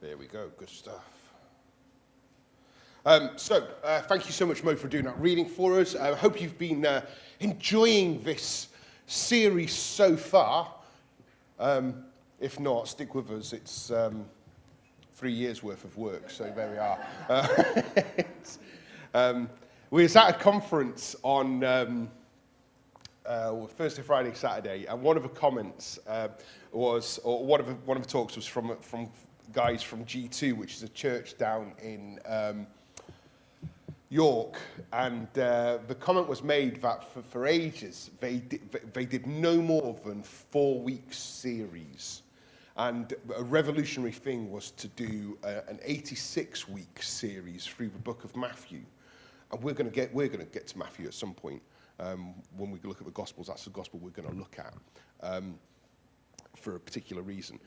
There we go, good stuff. Thank you so much, Mo, for doing that reading for us. I hope you've been enjoying this series so far. If not, stick with us. It's 3 years worth of work, so there we are. We was at a conference on Thursday, Friday, Saturday, and one of the comments was, or one of the talks was from guys from G2, which is a church down in York, and the comment was made that for ages they did no more than 4 weeks series, and a revolutionary thing was to do an 86-week series through the book of Matthew, and we're going to get to Matthew at some point when we look at the Gospels. That's the Gospel we're going to look at for a particular reason.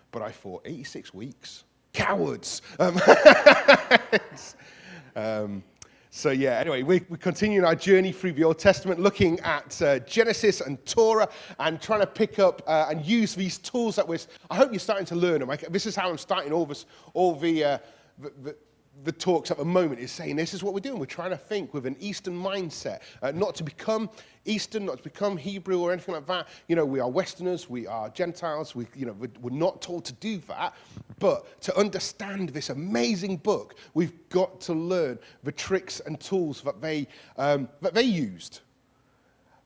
But I thought 86 weeks, cowards. So yeah, anyway, we're continuing our journey through the Old Testament, looking at Genesis and Torah, and trying to pick up and use these tools that I hope you're starting to learn them. This is how I'm starting all the talks at the moment, is saying this is what we're doing. We're trying to think with an Eastern mindset, not to become Eastern, not to become Hebrew or anything like that. You know, we are Westerners, we are Gentiles. We're not told to do that, but to understand this amazing book, we've got to learn the tricks and tools that they used.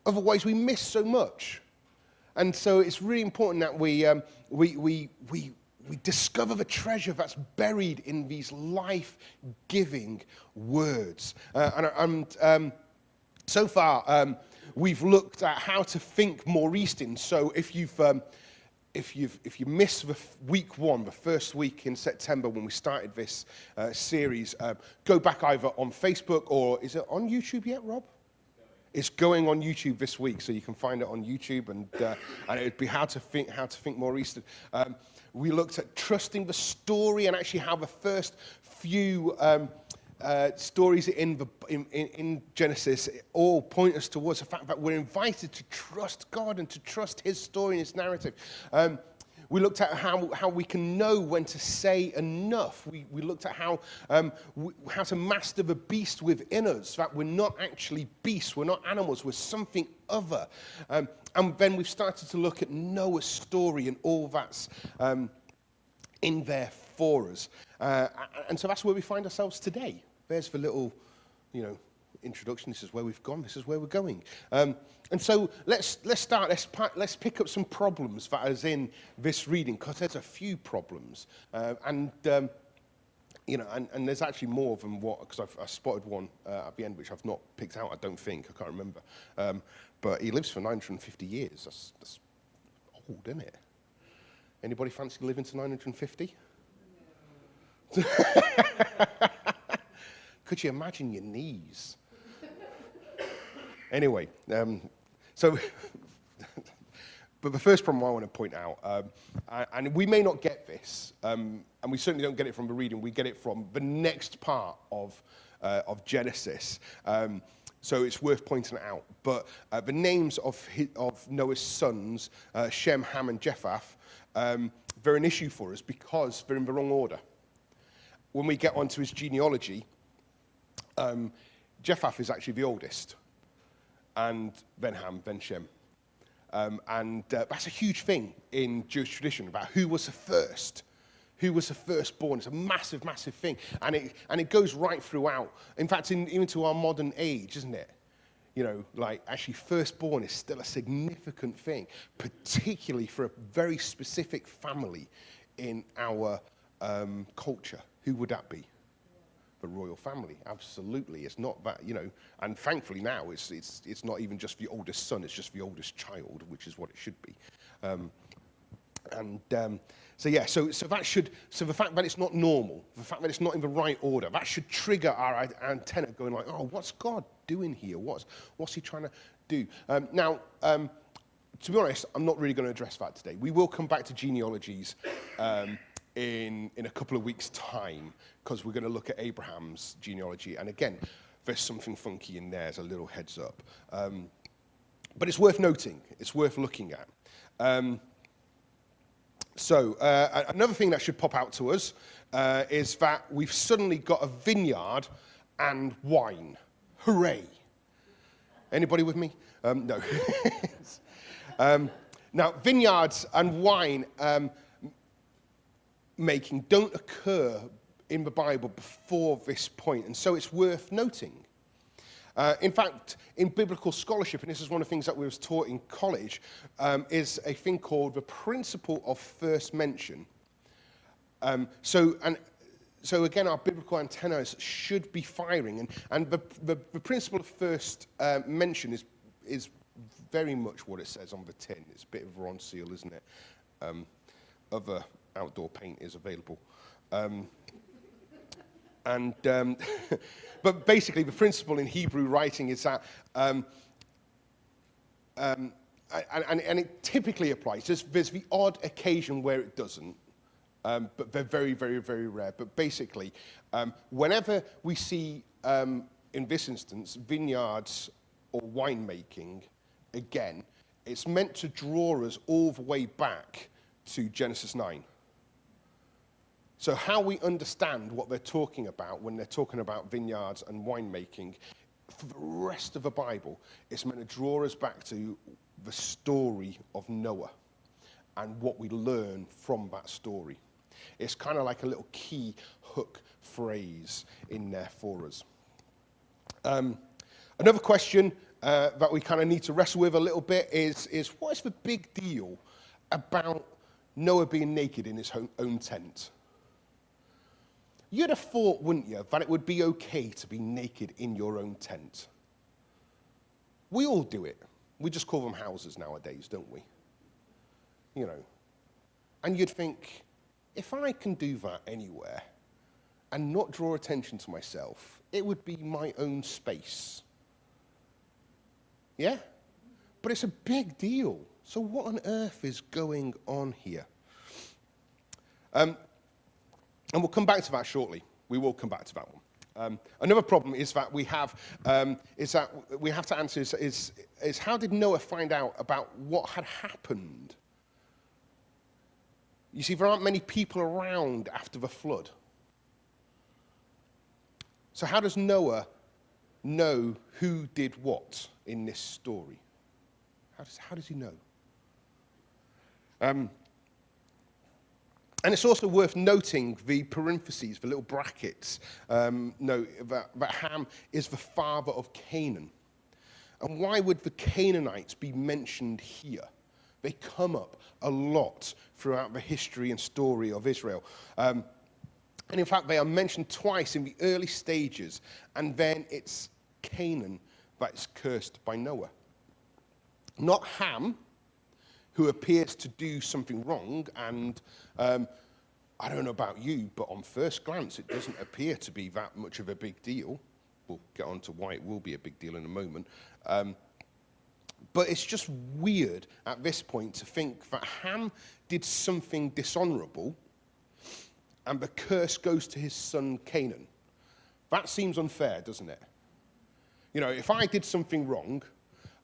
Otherwise, we miss so much. And so it's really important that we discover the treasure that's buried in these life-giving words. So far, we've looked at how to think more Eastern. So if you miss the week one, the first week in September when we started this series, go back either on Facebook, or is it on YouTube yet, Rob? It's going on YouTube this week, so you can find it on YouTube, and it would be how to think more Eastern. We looked at trusting the story, and actually how the first few stories in Genesis all point us towards the fact that we're invited to trust God and to trust His story and His narrative. We looked at how we can know when to say enough. We looked at how to master the beast within us, that we're not actually beasts, we're not animals, we're something other. And then we've started to look at Noah's story and all that's in there for us. And so that's where we find ourselves today. There's the little, introduction. This is where we've gone. This is where we're going. And so let's start. Let's pick up some problems that is in this reading, because there's a few problems, and there's actually more than what, because I spotted one at the end which I've not picked out. I don't think, I can't remember. But he lives for 950 years. That's old, isn't it? Anybody fancy living to 950? No. Could you imagine your knees? Anyway, but the first problem I want to point out, and we may not get this, and we certainly don't get it from the reading, we get it from the next part of Genesis, so it's worth pointing it out. But the names of Noah's sons, Shem, Ham, and Japheth, they're an issue for us because they're in the wrong order. When we get onto his genealogy, Japheth is actually the oldest, and then Ham, then Shem. And that's a huge thing in Jewish tradition about who was the first. Who was the firstborn? It's a massive, massive thing. And it goes right throughout. In fact, even to our modern age, isn't it? Actually firstborn is still a significant thing, particularly for a very specific family in our culture. Who would that be? The royal family, absolutely. It's not that, and thankfully now it's not even just the oldest son, it's just the oldest child, which is what it should be. So the fact that it's not normal, the fact that it's not in the right order, that should trigger our antenna going like, oh, what's God doing here? What's he trying to do? Now, to be honest, I'm not really going to address that today. We will come back to genealogies in a couple of weeks' time, because we're going to look at Abraham's genealogy. And again, there's something funky in there as a little heads up. But it's worth noting. It's worth looking at. So another thing that should pop out to us is that we've suddenly got a vineyard and wine. Hooray. Anybody with me? No. Now, vineyards and wine making don't occur in the Bible before this point, and so it's worth noting. In fact, in biblical scholarship, and this is one of the things that we was taught in college, is a thing called the principle of first mention. So again, our biblical antennas should be firing, and the principle of first mention is very much what it says on the tin. It's a bit of a Ron seal, isn't it? Other outdoor paint is available. But basically, the principle in Hebrew writing is that, and it typically applies. There's the odd occasion where it doesn't, but they're very, very, very rare. But basically, whenever we see, in this instance, vineyards or winemaking, again, it's meant to draw us all the way back to Genesis 9. So how we understand what they're talking about when they're talking about vineyards and winemaking, for the rest of the Bible, it's meant to draw us back to the story of Noah and what we learn from that story. It's kind of like a little key hook phrase in there for us. Another question that we kind of need to wrestle with a little bit is what is the big deal about Noah being naked in his own tent? You'd have thought, wouldn't you, that it would be okay to be naked in your own tent. We all do it. We just call them houses nowadays, don't we? You know. And you'd think, if I can do that anywhere and not draw attention to myself, it would be my own space. Yeah? But it's a big deal. So what on earth is going on here? And we'll come back to that shortly. We will come back to that one. Another problem is that we have to answer is how did Noah find out about what had happened? You see, there aren't many people around after the flood. So how does Noah know who did what in this story? How does he know? And it's also worth noting the parentheses, the little brackets, note that Ham is the father of Canaan. And why would the Canaanites be mentioned here? They come up a lot throughout the history and story of Israel. And in fact, they are mentioned twice in the early stages, and then it's Canaan that's cursed by Noah. Not Ham, who appears to do something wrong, and I don't know about you, but on first glance, it doesn't appear to be that much of a big deal. We'll get on to why it will be a big deal in a moment. But it's just weird at this point to think that Ham did something dishonorable, and the curse goes to his son Canaan. That seems unfair, doesn't it? You know, if I did something wrong,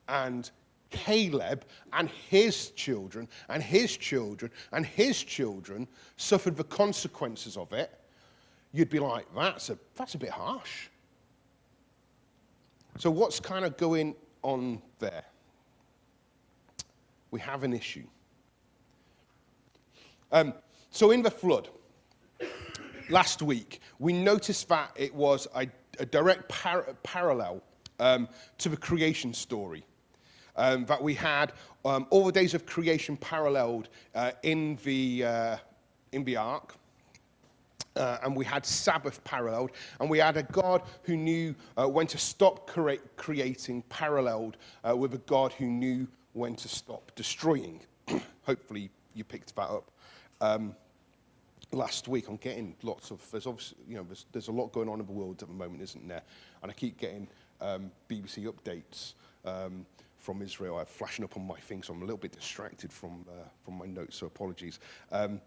and Caleb and his children and his children and his children suffered the consequences of it, you'd be like, that's a bit harsh. So what's kind of going on there? We have an issue. So in the flood, last week, we noticed that it was a direct parallel to the creation story. That we had all the days of creation paralleled in the ark, and we had Sabbath paralleled, and we had a God who knew when to stop creating paralleled with a God who knew when to stop destroying. Hopefully you picked that up last week. I'm getting lots of, there's obviously, there's a lot going on in the world at the moment, isn't there? And I keep getting BBC updates from Israel flashing up on my thing, so I'm a little bit distracted from my notes, so apologies. So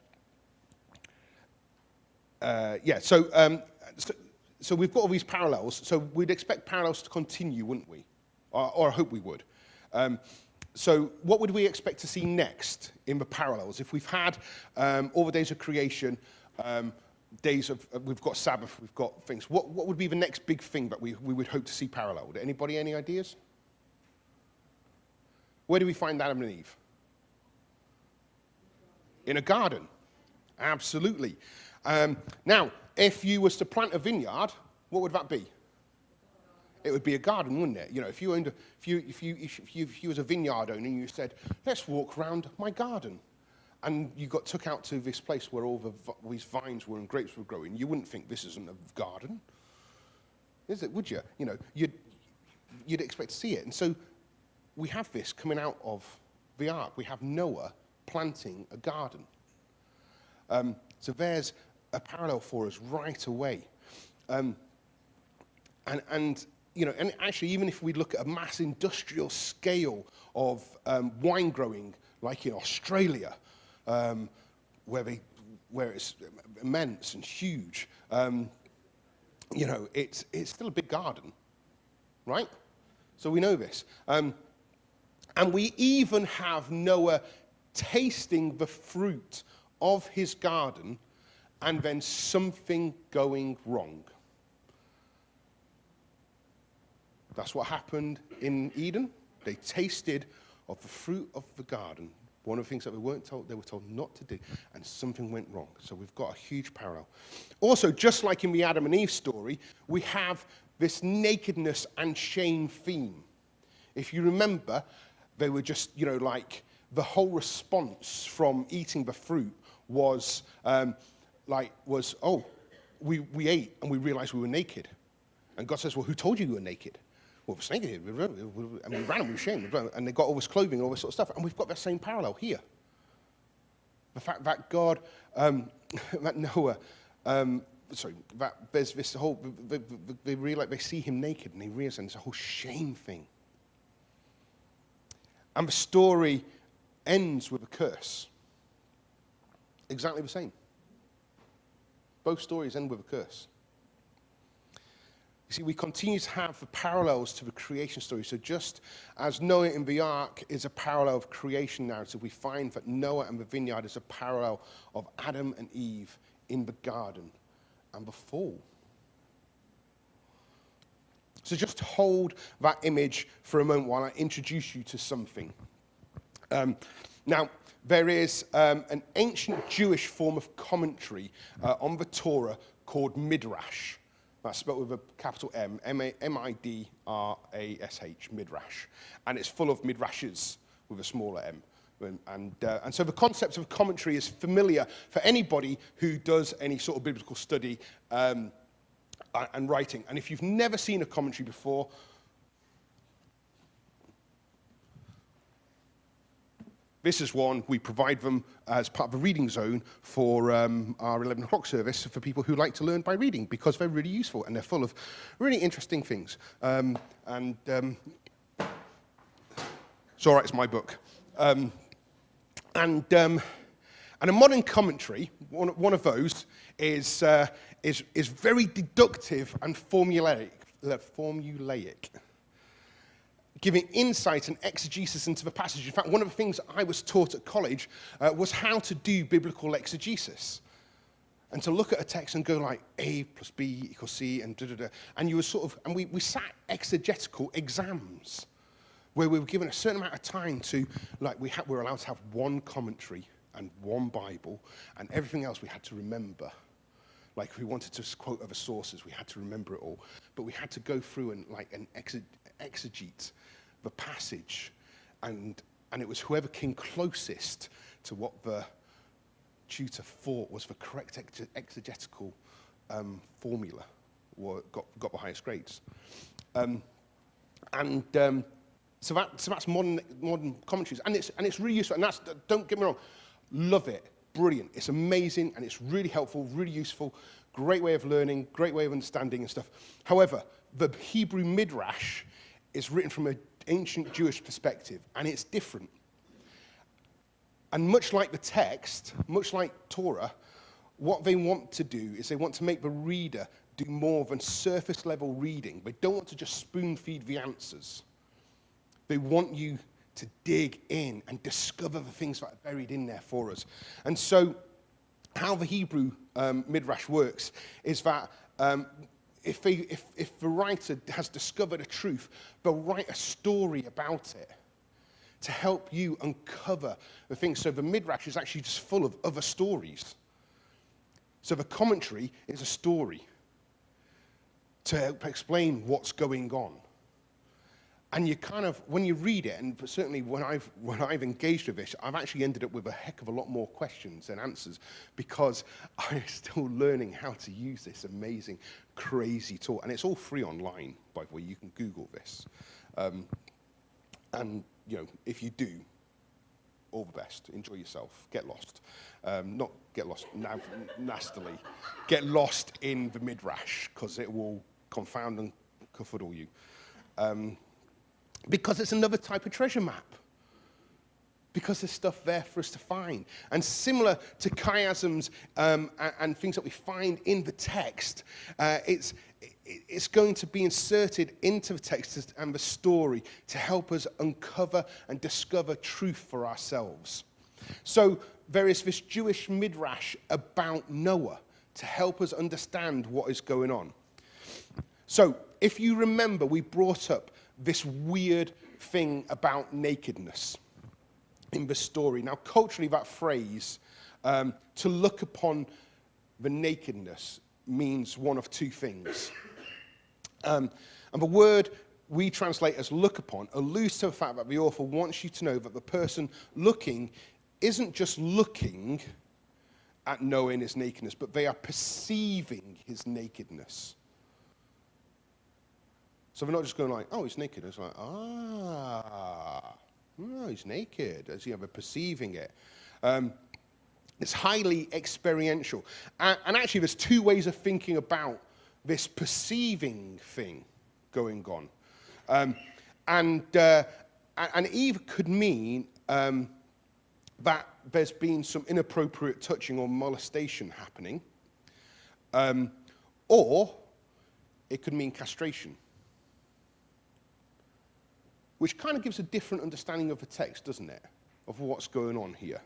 we've got all these parallels, so we'd expect parallels to continue, wouldn't we? Or I hope we would. So what would we expect to see next in the parallels? If we've had all the days of creation, we've got Sabbath, we've got things. What would be the next big thing that we would hope to see paralleled? Anybody, any ideas? Where do we find Adam and Eve? In a garden. Absolutely. Now, if you was to plant a vineyard, what would that be? It would be a garden, wouldn't it? You know, if you was a vineyard owner and you said, let's walk around my garden, and you got took out to this place where all these vines were and grapes were growing, you wouldn't think this isn't a garden, is it? Would you? You know, you'd expect to see it. And so we have this coming out of the ark. We have Noah planting a garden. So there's a parallel for us right away. And you know, and actually, even if we look at a mass industrial scale of wine growing, like in Australia, where it's immense and huge, you know, it's still a big garden, right? So we know this. And we even have Noah tasting the fruit of his garden and then something going wrong. That's what happened in Eden. They tasted of the fruit of the garden. One of the things that they were told not to do, and something went wrong. So we've got a huge parallel. Also, just like in the Adam and Eve story, we have this nakedness and shame theme. If you remember, they were just, you know, like the whole response from eating the fruit was, we ate and we realized we were naked. And God says, well, who told you you were naked? Well, the snake did, and we ran and we were ashamed, and they got all this clothing and all this sort of stuff. And we've got that same parallel here. The fact that God, that Noah, that there's this whole, they realize, they see him naked and they realize there's a whole shame thing. And the story ends with a curse. Exactly the same. Both stories end with a curse. You see, we continue to have the parallels to the creation story. So just as Noah in the ark is a parallel of creation narrative, we find that Noah and the vineyard is a parallel of Adam and Eve in the garden and the fall. So just hold that image for a moment while I introduce you to something. Now, there is an ancient Jewish form of commentary on the Torah called Midrash. That's spelled with a capital M, M-I-D-R-A-S-H, Midrash. And it's full of midrashes with a smaller M. And so the concept of commentary is familiar for anybody who does any sort of biblical study and writing. And if you've never seen a commentary before, this is one. We provide them as part of a reading zone for our 11 o'clock service for people who like to learn by reading, because they're really useful and they're full of really interesting things. It's all right, it's my book. And a modern commentary, one of those, is very deductive and formulaic, giving insight and exegesis into the passage. In fact, one of the things I was taught at college was how to do biblical exegesis. And to look at a text and go like, A plus B equals C, and da-da-da. And you were sort of, and we sat exegetical exams, where we were given a certain amount of time to, like, we were allowed to have one commentary and one Bible, and everything else we had to remember. Like, if we wanted to quote other sources, we had to remember it all. But we had to go through and, like, exegete the passage, and it was whoever came closest to what the tutor thought was the correct exegetical formula got the highest grades. So that's modern commentaries, and it's really useful. And that's, don't get me wrong, love it, brilliant, it's amazing, and it's really helpful, really useful, great way of learning, great way of understanding and stuff. However, the Hebrew Midrash is written from an ancient Jewish perspective, and it's different. And much like the text, much like Torah, what they want to do is they want to make the reader do more than surface-level reading. They don't want to just spoon-feed the answers. They want you to dig in and discover the things that are buried in there for us. And so how the Hebrew Midrash works is that if the writer has discovered a truth, they'll write a story about it to help you uncover the things. So the Midrash is actually just full of other stories. So the commentary is a story to help explain what's going on. And you kind of, when you read it, and certainly when I've engaged with this, I've actually ended up with a heck of a lot more questions than answers, because I'm still learning how to use this amazing, crazy tool. And it's all free online, by the way. You can Google this. And, you know, if you do, all the best. Enjoy yourself. Get lost. Not get lost nastily. Get lost in the Midrash, because it will confound and confuddle you. Because it's another type of treasure map. Because there's stuff there for us to find. And similar to chiasms and things that we find in the text, it's going to be inserted into the text and the story to help us uncover and discover truth for ourselves. So there is this Jewish midrash about Noah to help us understand what is going on. So if you remember, we brought up this weird thing about nakedness in the story. Now, culturally, that phrase, to look upon the nakedness, means one of two things. And the word we translate as look upon alludes to the fact that the author wants you to know that the person looking isn't just looking at Noah in his nakedness, but they are perceiving his nakedness. So they're not just going like, oh, he's naked. It's like, oh, he's naked. As you know, they're perceiving it. It's highly experiential. And actually, there's two ways of thinking about this perceiving thing going on. And either could mean that there's been some inappropriate touching or molestation happening, or it could mean castration, which kind of gives a different understanding of the text, doesn't it, of what's going on here.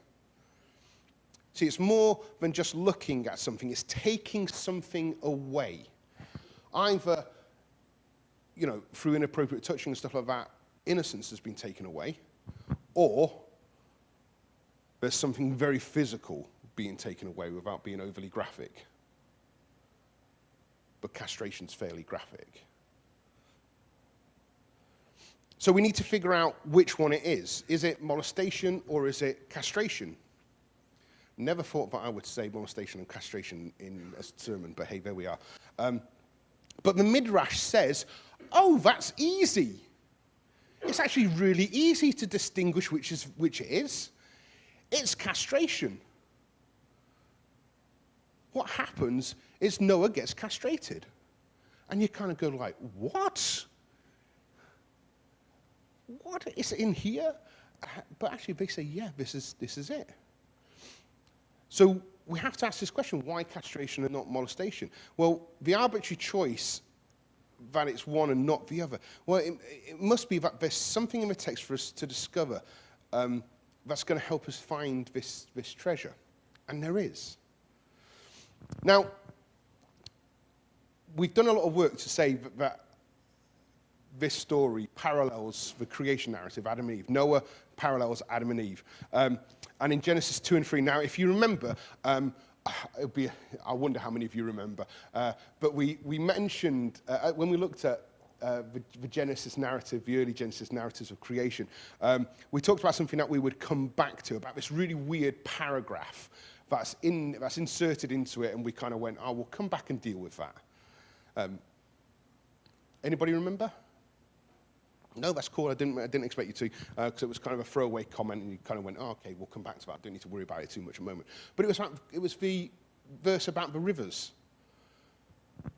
See, it's more than just looking at something. It's taking something away. Either, you know, through inappropriate touching and stuff like that, innocence has been taken away, or there's something very physical being taken away without being overly graphic. But castration's fairly graphic. So we need to figure out which one it is. Is it molestation or is it castration? Never thought that I would say molestation and castration in a sermon, but hey, there we are. But the Midrash says, oh, that's easy. It's actually really easy to distinguish which it is. It's castration. What happens is Noah gets castrated. And you kind of go like, what? What is in here? But actually they say, yeah, this is it. So we have to ask this question, why castration and not molestation? Well, the arbitrary choice that it's one and not the other, well, it must be that there's something in the text for us to discover that's going to help us find this treasure. And there is. Now, we've done a lot of work to say that this story parallels the creation narrative, Adam and Eve. Noah parallels Adam and Eve. And in Genesis 2 and 3, now, if you remember, I wonder how many of you remember, but we mentioned, when we looked at the Genesis narrative, the early Genesis narratives of creation, we talked about something that we would come back to, about this really weird paragraph that's inserted into it, and we kind of went, oh, we'll come back and deal with that. Anybody remember? No, that's cool. I didn't expect you to, because it was kind of a throwaway comment, and you kind of went, oh, okay, we'll come back to that. Don't need to worry about it too much at the moment. But it was the verse about the rivers.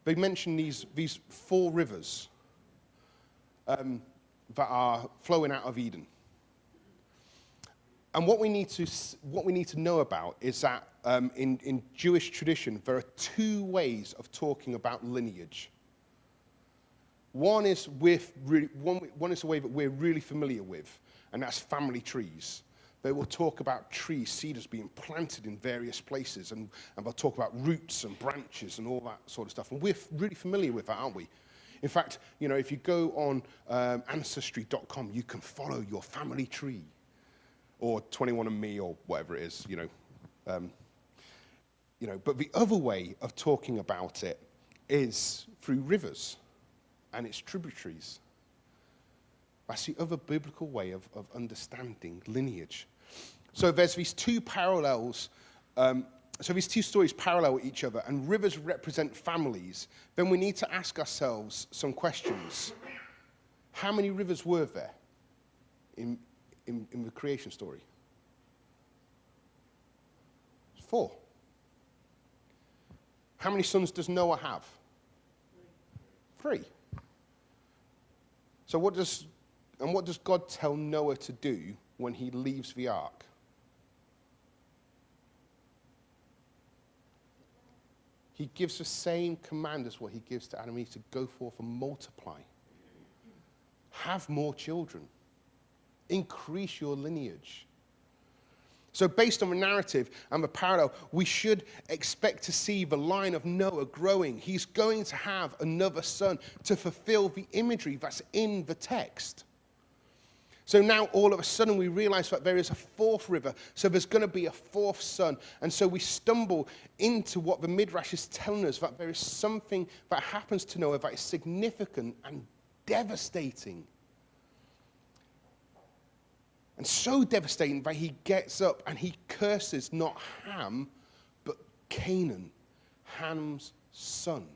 They mention these 4 rivers that are flowing out of Eden. And what we need to know about is that in Jewish tradition, there are 2 ways of talking about lineage. One is the way that we're really familiar with, and that's family trees. They will talk about trees, cedars being planted in various places, and they'll talk about roots and branches and all that sort of stuff. And we're really familiar with that, aren't we? In fact, if you go on Ancestry.com, you can follow your family tree, or 21andMe, or whatever it is, But the other way of talking about it is through rivers and its tributaries. That's the other biblical way of understanding lineage. So there's these two parallels. So these two stories parallel each other, and rivers represent families. Then we need to ask ourselves some questions. How many rivers were there in the creation story? 4. How many sons does Noah have? 3. So what does God tell Noah to do when he leaves the ark? He gives the same command as what he gives to Adam and Eve, to go forth and multiply. Have more children. Increase your lineage. So based on the narrative and the parallel, we should expect to see the line of Noah growing. He's going to have another son to fulfill the imagery that's in the text. So now all of a sudden we realize that there is a 4th river. So there's going to be a 4th son. And so we stumble into what the Midrash is telling us, that there is something that happens to Noah that is significant and devastating. And so devastating that he gets up and he curses not Ham, but Canaan, Ham's son,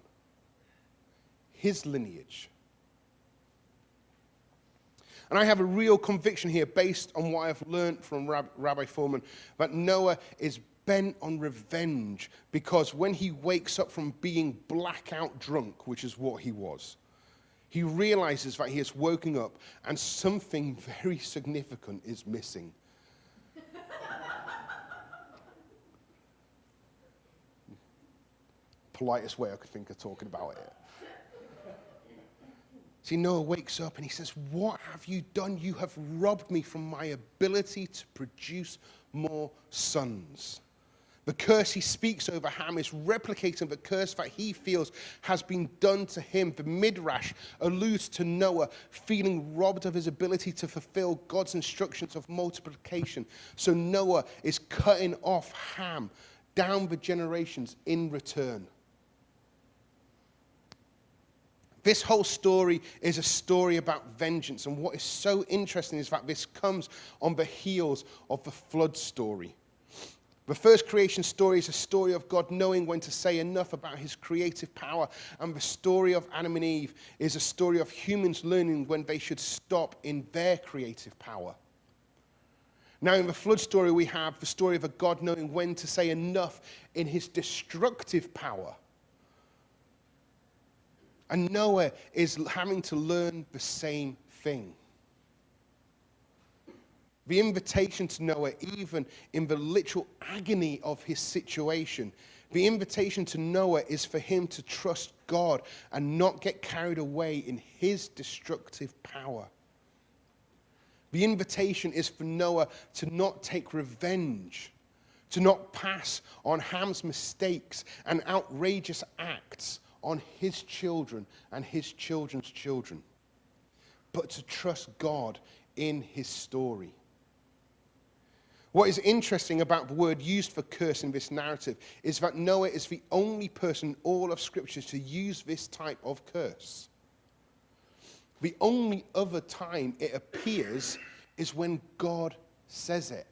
his lineage. And I have a real conviction here, based on what I've learned from Rabbi Foreman, that Noah is bent on revenge, because when he wakes up from being blackout drunk, which is what he was, he realizes that he has woken up and something very significant is missing. Politest way I could think of talking about it. See, Noah wakes up and he says, "What have you done? You have robbed me from my ability to produce more sons." The curse he speaks over Ham is replicating the curse that he feels has been done to him. The Midrash alludes to Noah feeling robbed of his ability to fulfill God's instructions of multiplication. So Noah is cutting off Ham down the generations in return. This whole story is a story about vengeance. And what is so interesting is that this comes on the heels of the flood story. The first creation story is a story of God knowing when to say enough about his creative power. And the story of Adam and Eve is a story of humans learning when they should stop in their creative power. Now, in the flood story, we have the story of a God knowing when to say enough in his destructive power. And Noah is having to learn the same thing. The invitation to Noah, even in the literal agony of his situation, the invitation to Noah is for him to trust God and not get carried away in his destructive power. The invitation is for Noah to not take revenge, to not pass on Ham's mistakes and outrageous acts on his children and his children's children, but to trust God in his story. What is interesting about the word used for curse in this narrative is that Noah is the only person in all of Scripture to use this type of curse. The only other time it appears is when God says it.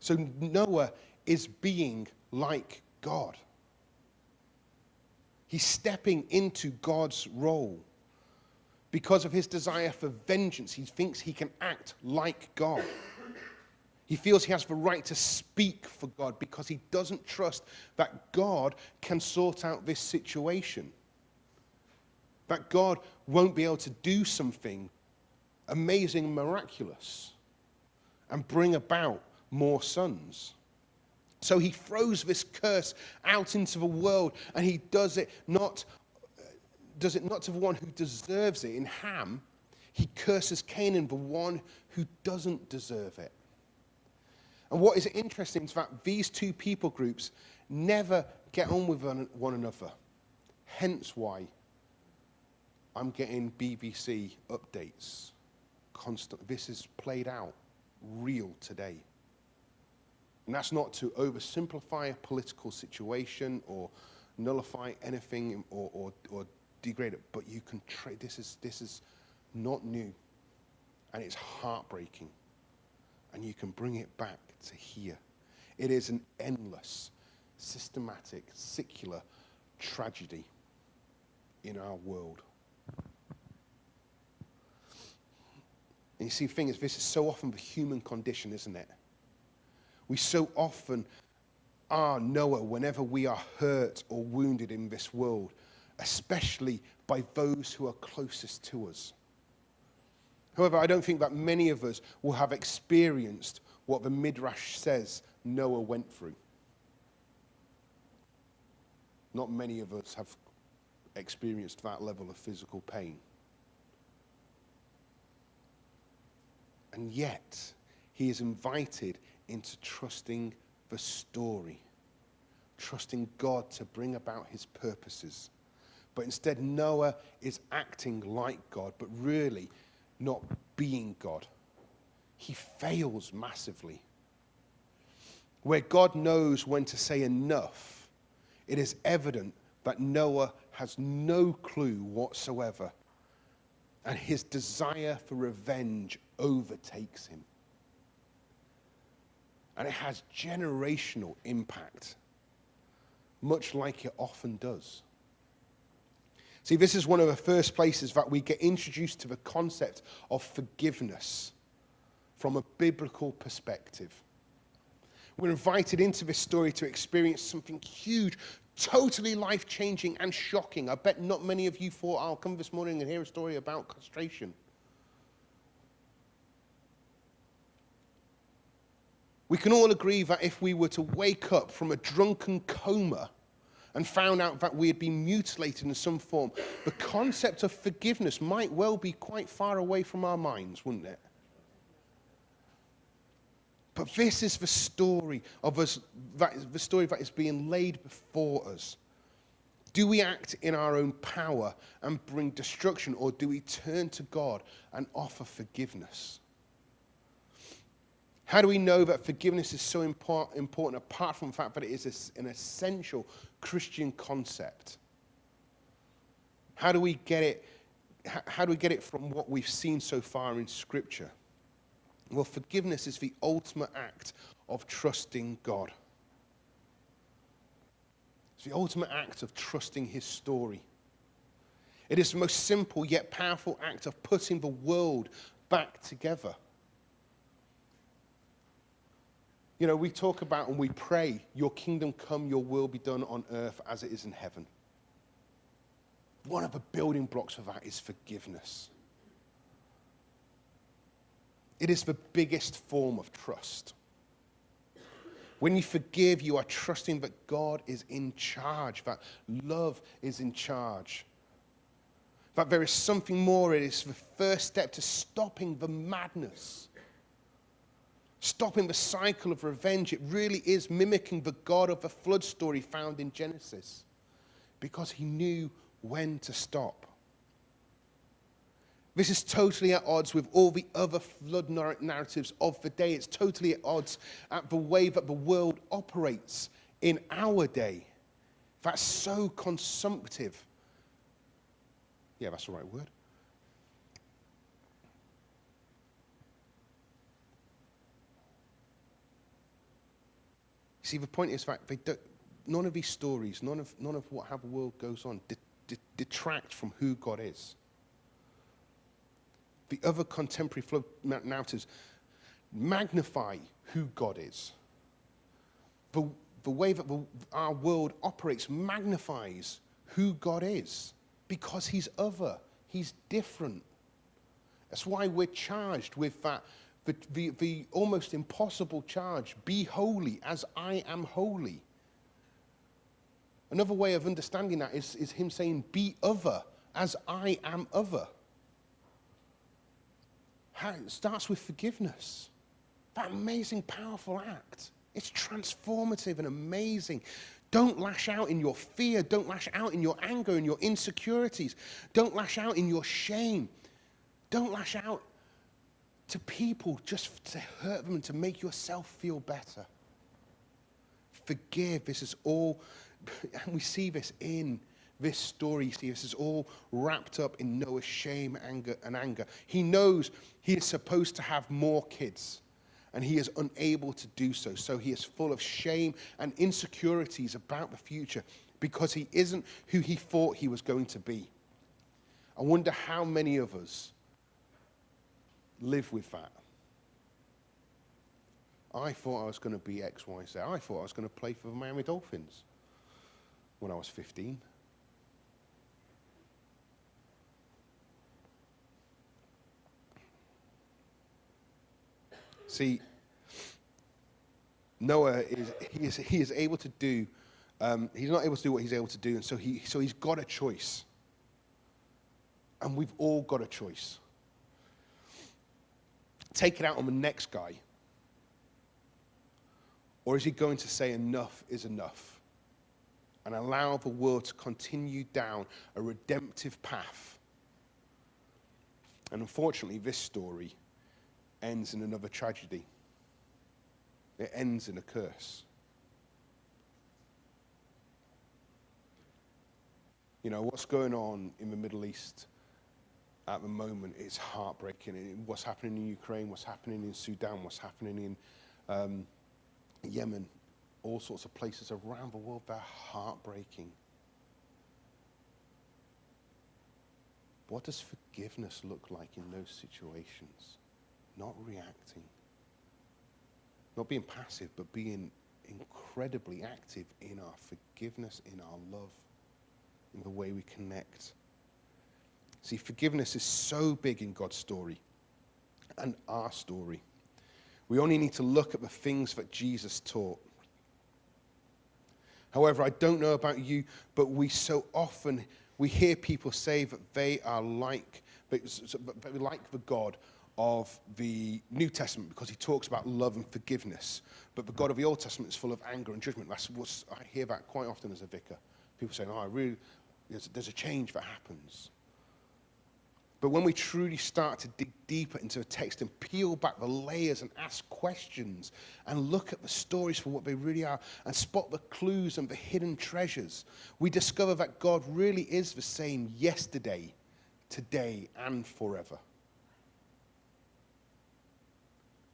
So Noah is being like God. He's stepping into God's role. Because of his desire for vengeance, he thinks he can act like God. He feels he has the right to speak for God because he doesn't trust that God can sort out this situation. That God won't be able to do something amazing and miraculous and bring about more sons. So he throws this curse out into the world, and he does it not does it not to the one who deserves it. In Ham, he curses Canaan, the one who doesn't deserve it. And what is interesting is that these two people groups never get on with one another. Hence why I'm getting BBC updates constant. This is played out real today. And that's not to oversimplify a political situation or nullify anything or degrade it, but you can trade. This is not new, and it's heartbreaking, and you can bring it back to here. It is an endless, systematic, secular tragedy in our world. And you see, the thing is, this is so often the human condition, isn't it? We so often are Noah whenever we are hurt or wounded in this world, especially by those who are closest to us. However, I don't think that many of us will have experienced what the Midrash says Noah went through. Not many of us have experienced that level of physical pain. And yet, he is invited into trusting the story, trusting God to bring about his purposes. But instead, Noah is acting like God, but really not being God. He fails massively. Where God knows when to say enough, it is evident that Noah has no clue whatsoever, and his desire for revenge overtakes him. And it has generational impact, much like it often does. See, this is one of the first places that we get introduced to the concept of forgiveness from a biblical perspective. We're invited into this story to experience something huge, totally life-changing and shocking. I bet not many of you thought, I'll come this morning and hear a story about castration. We can all agree that if we were to wake up from a drunken coma and found out that we had been mutilated in some form, the concept of forgiveness might well be quite far away from our minds, wouldn't it? But this is the story of us, the story that is being laid before us. Do we act in our own power and bring destruction, or do we turn to God and offer forgiveness? How do we know that forgiveness is so important apart from the fact that it is an essential Christian concept? How do we get it? How do we get it from what we've seen so far in Scripture? Well, forgiveness is the ultimate act of trusting God. It's the ultimate act of trusting his story. It is the most simple yet powerful act of putting the world back together. You know, we talk about and we pray, your kingdom come, your will be done on earth as it is in heaven. One of the building blocks of that is forgiveness. It is the biggest form of trust. When you forgive, you are trusting that God is in charge, that love is in charge, that there is something more. It is the first step to stopping the madness, stopping the cycle of revenge. It really is mimicking the God of the flood story found in Genesis, because he knew when to stop. This is totally at odds with all the other flood narratives of the day. It's totally at odds at the way that the world operates in our day. That's so consumptive. Yeah, that's the right word. See, the point is that none of these stories, none of what how the world goes on, detract from who God is. The other contemporary flood narratives magnify who God is. The way that our world operates magnifies who God is, because he's other, he's different. That's why we're charged with that, the almost impossible charge, be holy as I am holy. Another way of understanding that is him saying, be other as I am other. It starts with forgiveness. That amazing, powerful act. It's transformative and amazing. Don't lash out in your fear. Don't lash out in your anger and your insecurities. Don't lash out in your shame. Don't lash out to people just to hurt them and to make yourself feel better. Forgive. This is all, and we see this in this story. You see, this is all wrapped up in Noah's shame, anger. He knows he is supposed to have more kids, and he is unable to do so. So he is full of shame and insecurities about the future because he isn't who he thought he was going to be. I wonder how many of us live with that. I thought I was going to be X, Y, Z. I thought I was going to play for the Miami Dolphins when I was 15. See, Noah is able to do. He's not able to do what he's able to do, and so he's got a choice. And we've all got a choice. Take it out on the next guy. Or is he going to say enough is enough and allow the world to continue down a redemptive path? And unfortunately, this story ends in another tragedy. It ends in a curse. You know, what's going on in the Middle East at the moment is heartbreaking. What's happening in Ukraine, what's happening in Sudan, what's happening in Yemen, all sorts of places around the world, they're heartbreaking. What does forgiveness look like in those situations? Not reacting. Not being passive, but being incredibly active in our forgiveness, in our love, in the way we connect. See, forgiveness is so big in God's story and our story. We only need to look at the things that Jesus taught. However, I don't know about you, but we hear people say that they are like the God of the New Testament because he talks about love and forgiveness. But the God of the Old Testament is full of anger and judgment. I hear that quite often as a vicar. People saying, there's a change that happens. But when we truly start to dig deeper into a text and peel back the layers and ask questions and look at the stories for what they really are and spot the clues and the hidden treasures, we discover that God really is the same yesterday, today, and forever.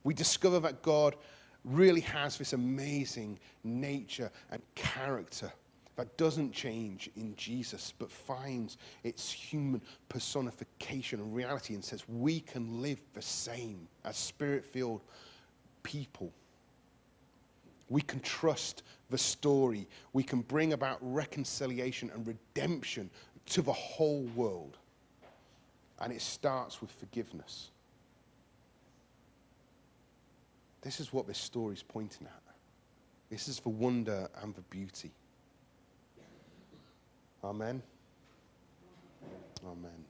We discover that God really has this amazing nature and character that doesn't change in Jesus, but finds its human personification and reality and says we can live the same as spirit-filled people. We can trust the story. We can bring about reconciliation and redemption to the whole world. And it starts with forgiveness. This is what this story is pointing at. This is the wonder and the beauty. Amen. Amen.